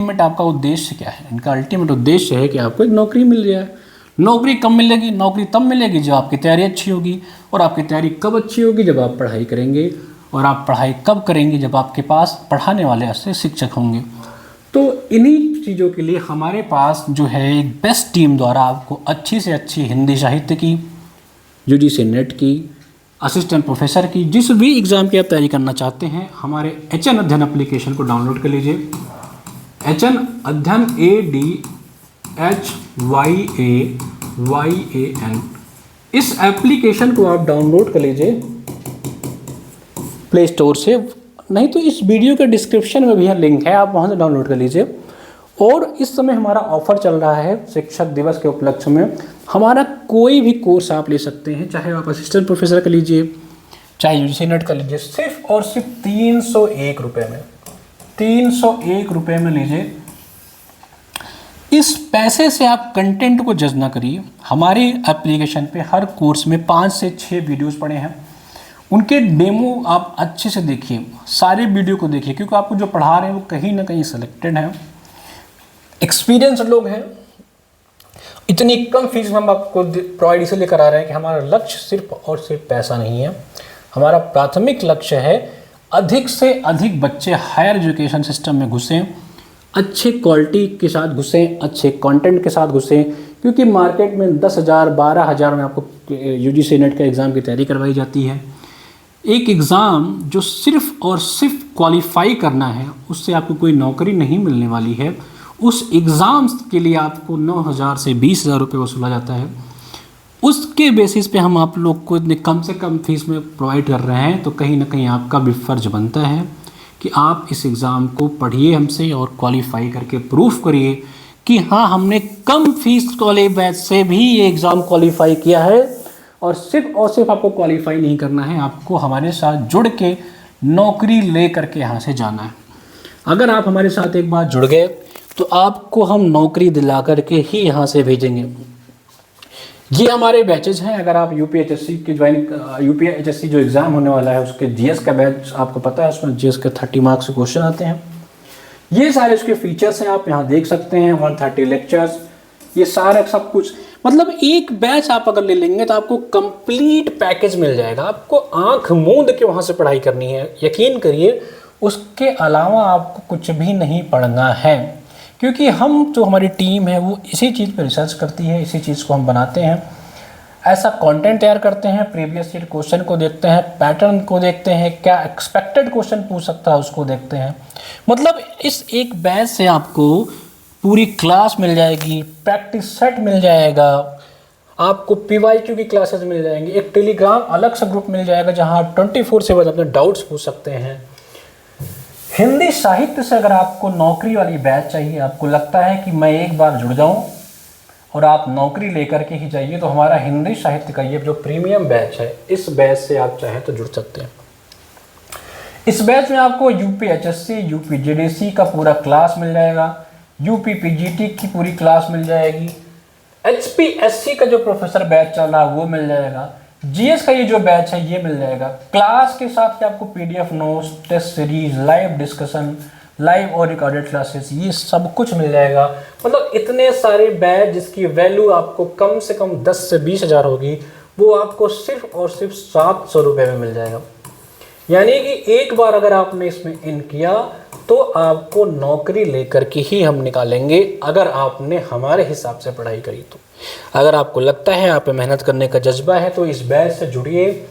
Ultimate आपका उद्देश्य क्या है? इनका अल्टीमेट उद्देश्य है कि आपको एक नौकरी मिल जाए। नौकरी कब मिलेगी? नौकरी तब मिलेगी जब आपकी तैयारी अच्छी होगी। और आपकी तैयारी कब अच्छी होगी? जब आप पढ़ाई करेंगे। और आप पढ़ाई कब करेंगे? जब आपके पास पढ़ाने वाले अच्छे शिक्षक होंगे। तो इन्हीं चीज़ों के लिए हमारे पास जो है एक बेस्ट टीम द्वारा आपको अच्छी से अच्छी हिंदी साहित्य की, यूजीसी नेट की, असिस्टेंट प्रोफेसर की, जिस भी एग्ज़ाम की आप तैयारी करना चाहते हैं, हमारे एचएन अध्ययन एप्लीकेशन को डाउनलोड कर लीजिए। एचएन अध्ययन ADHYAYAN, इस एप्लीकेशन को आप डाउनलोड कर लीजिए प्ले स्टोर से, नहीं तो इस वीडियो के डिस्क्रिप्शन में भी है लिंक है, आप वहाँ से डाउनलोड कर लीजिए। और इस समय हमारा ऑफर चल रहा है शिक्षक दिवस के उपलक्ष्य में। हमारा कोई भी कोर्स आप ले सकते हैं, चाहे आप असिस्टेंट प्रोफेसर का लीजिए, चाहे यूजीसी नेट का लीजिए, सिर्फ और सिर्फ 301 रुपये में, 301 रुपये में लीजिए। इस पैसे से आप कंटेंट को जज ना करिए। हमारे एप्लीकेशन पे हर कोर्स में 5 से 6 वीडियोस पड़े हैं, उनके डेमो आप अच्छे से देखिए, सारे वीडियो को देखिए, क्योंकि आपको जो पढ़ा रहे हैं वो कहीं ना कहीं सिलेक्टेड है, एक्सपीरियंस लोग हैं। इतनी कम फीस में हम आपको प्रोवाइड इसलिए करा रहे हैं कि हमारा लक्ष्य सिर्फ और सिर्फ पैसा नहीं है। हमारा प्राथमिक लक्ष्य है अधिक से अधिक बच्चे हायर एजुकेशन सिस्टम में घुसें, अच्छे क्वालिटी के साथ घुसें, अच्छे कंटेंट के साथ घुसें। क्योंकि मार्केट में 10,000 12,000 में आपको यूजीसी नेट का एग्ज़ाम की तैयारी करवाई जाती है। एक एग्ज़ाम जो सिर्फ और सिर्फ क्वालिफाई करना है, उससे आपको कोई नौकरी नहीं मिलने वाली है। उस एग्ज़ाम के लिए आपको 9,000 से 20,000 रुपये वसूला जाता है। उसके बेसिस पे हम आप लोग को इतने कम से कम फीस में प्रोवाइड कर रहे हैं, तो कहीं ना कहीं आपका भी फ़र्ज बनता है कि आप इस एग्ज़ाम को पढ़िए हमसे और क्वालिफाई करके प्रूफ करिए कि हाँ, हमने कम फीस वाले बैच से भी ये एग्ज़ाम क्वालिफाई किया है। और सिर्फ आपको क्वालिफाई नहीं करना है, आपको हमारे साथ जुड़ के नौकरी ले करके यहाँ से जाना है। अगर आप हमारे साथ एक बार जुड़ गए तो आपको हम नौकरी दिला करके ही यहाँ से भेजेंगे। ये हमारे बैचेज हैं। अगर आप यूपीएचएससी की यूपीएचएससी जो एग्ज़ाम होने वाला है उसके जीएस का बैच आपको पता है, उसमें जीएस के 30 मार्क्स के क्वेश्चन आते हैं। ये सारे उसके फीचर्स हैं, आप यहाँ देख सकते हैं। 130 लेक्चर्स, ये सारा सब कुछ, मतलब एक बैच आप अगर ले लेंगे तो आपको कंप्लीट पैकेज मिल जाएगा। आपको आंख मूंद के वहाँ से पढ़ाई करनी है, यकीन करिए। उसके अलावा आपको कुछ भी नहीं पढ़ना है, क्योंकि हम जो हमारी टीम है वो इसी चीज़ पर रिसर्च करती है, इसी चीज़ को हम बनाते हैं, ऐसा कंटेंट तैयार करते हैं, प्रीवियस ईयर क्वेश्चन को देखते हैं, पैटर्न को देखते हैं, क्या एक्सपेक्टेड क्वेश्चन पूछ सकता है उसको देखते हैं। मतलब इस एक बैच से आपको पूरी क्लास मिल जाएगी, प्रैक्टिस सेट मिल जाएगा, आपको पीवाईक्यू की क्लासेस मिल जाएंगी, एक टेलीग्राम अलग सा ग्रुप मिल जाएगा जहां आप 24/7 अपने डाउट्स पूछ सकते हैं। हिंदी साहित्य से अगर आपको नौकरी वाली बैच चाहिए, आपको लगता है कि मैं एक बार जुड़ जाऊं और आप नौकरी लेकर के ही जाइए, तो हमारा हिंदी साहित्य का ये जो प्रीमियम बैच है, इस बैच से आप चाहें तो जुड़ सकते हैं। इस बैच में आपको यूपीएचएससी, यूपीजीडीसी का पूरा क्लास मिल जाएगा, यूपीपीजीटी की पूरी क्लास मिल जाएगी, एचपीएससी का जो प्रोफेसर बैच चल रहा है वो मिल जाएगा, जीएस का ये जो बैच है ये मिल जाएगा। क्लास के साथ ही आपको PDF notes, test series, live discussion, live और रिकॉर्डेड क्लासेस, ये सब कुछ मिल जाएगा। मतलब इतने सारे बैच जिसकी वैल्यू आपको कम से कम 10 से 20,000 होगी, वो आपको सिर्फ और सिर्फ 700 रुपये में मिल जाएगा। यानी कि एक बार अगर आपने इसमें इन किया तो आपको नौकरी लेकर के ही हम निकालेंगे, अगर आपने हमारे हिसाब से पढ़ाई करी तो। अगर आपको लगता है आप पे मेहनत करने का जज्बा है तो इस बैच से जुड़िए।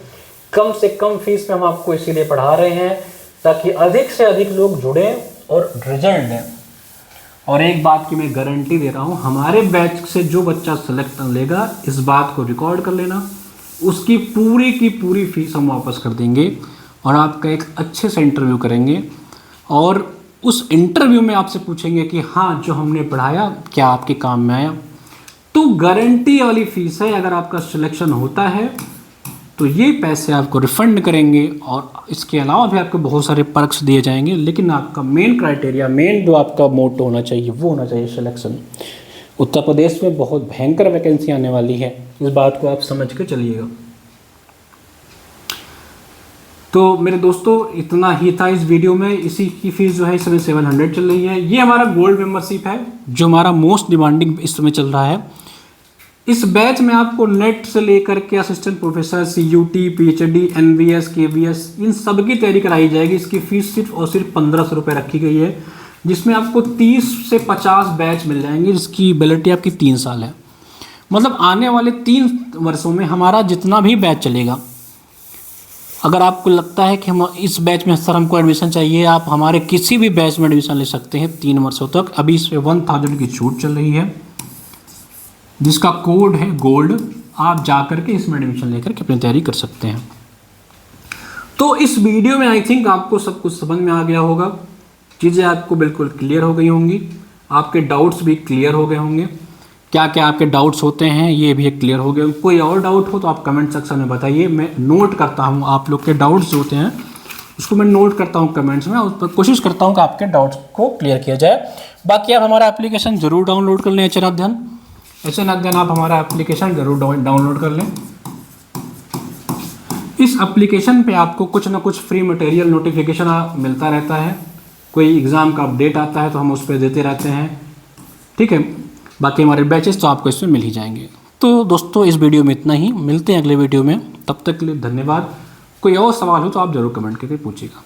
कम से कम फीस में हम आपको इसीलिए पढ़ा रहे हैं ताकि अधिक से अधिक लोग जुड़ें और रिजल्ट दें। और एक बात की मैं गारंटी दे रहा हूँ, हमारे बैच से जो बच्चा सेलेक्ट लेगा, इस बात को रिकॉर्ड कर लेना, उसकी पूरी की पूरी फीस हम वापस कर देंगे और आपका एक अच्छे से इंटरव्यू करेंगे। और उस इंटरव्यू में आपसे पूछेंगे कि हाँ, जो हमने पढ़ाया क्या आपके काम में आया। तो गारंटी वाली फीस है। अगर आपका सिलेक्शन होता है तो ये पैसे आपको रिफंड करेंगे और इसके अलावा भी आपको बहुत सारे पर्क्स दिए जाएंगे। लेकिन आपका मेन क्राइटेरिया, मेन जो आपका मोटो होना चाहिए वो होना चाहिए सिलेक्शन। उत्तर प्रदेश में बहुत भयंकर वैकेंसी आने वाली है, इस बात को आप समझ के चलिएगा। तो मेरे दोस्तों इतना ही था इस वीडियो में। इसी की फीस जो है इस समय 700 चल रही है। ये हमारा गोल्ड मेंबरशिप है जो हमारा मोस्ट डिमांडिंग इस समय चल रहा है। इस बैच में आपको नेट से लेकर के assistant professor, CUT, PhD, NVS, KVS इन सब की तैयारी कराई जाएगी। इसकी फीस सिर्फ और सिर्फ 1500 रुपये रखी गई है, जिसमें आपको 30 से 50 बैच मिल जाएंगे, जिसकी वैलिडिटी आपकी 3 साल है। मतलब आने वाले 3 वर्षों में हमारा जितना भी बैच चलेगा, अगर आपको लगता है कि हम इस बैच में सर हमको एडमिशन चाहिए, आप हमारे किसी भी बैच में एडमिशन ले सकते हैं 3 वर्षों तक। अभी इस पर 1000 की छूट चल रही है, जिसका कोड है गोल्ड। आप जा करके इसमें एडमिशन लेकर के अपनी तैयारी कर सकते हैं। तो इस वीडियो में आई थिंक आपको सब कुछ समझ में आ गया होगा, चीज़ें आपको बिल्कुल क्लियर हो गई होंगी, आपके डाउट्स भी क्लियर हो गए होंगे। क्या क्या आपके डाउट्स होते हैं ये भी क्लियर हो गए। कोई और डाउट हो तो आप कमेंट सेक्शन में बताइए, मैं नोट करता हूँ आप लोग के डाउट्स जो होते हैं उसको मैं नोट करता हूँ कमेंट्स में, उस पर कोशिश करता हूँ कि आपके डाउट्स को क्लियर किया जाए। बाकी आप हमारा एप्लीकेशन जरूर डाउनलोड कर लें, HN अध्ययन। HN अध्ययन आप हमारा एप्लीकेशन जरूर डाउनलोड कर लें। इस एप्लीकेशन पे आपको कुछ ना कुछ फ्री मटेरियल नोटिफिकेशन मिलता रहता है, कोई एग्ज़ाम का अपडेट आता है तो हम उस पर देते रहते हैं, ठीक है। बाकी हमारे बैचेस तो आपको इसमें मिल ही जाएंगे। तो दोस्तों इस वीडियो में इतना ही, मिलते हैं अगले वीडियो में, तब तक के लिए धन्यवाद। कोई और सवाल हो तो आप ज़रूर कमेंट करके पूछिएगा।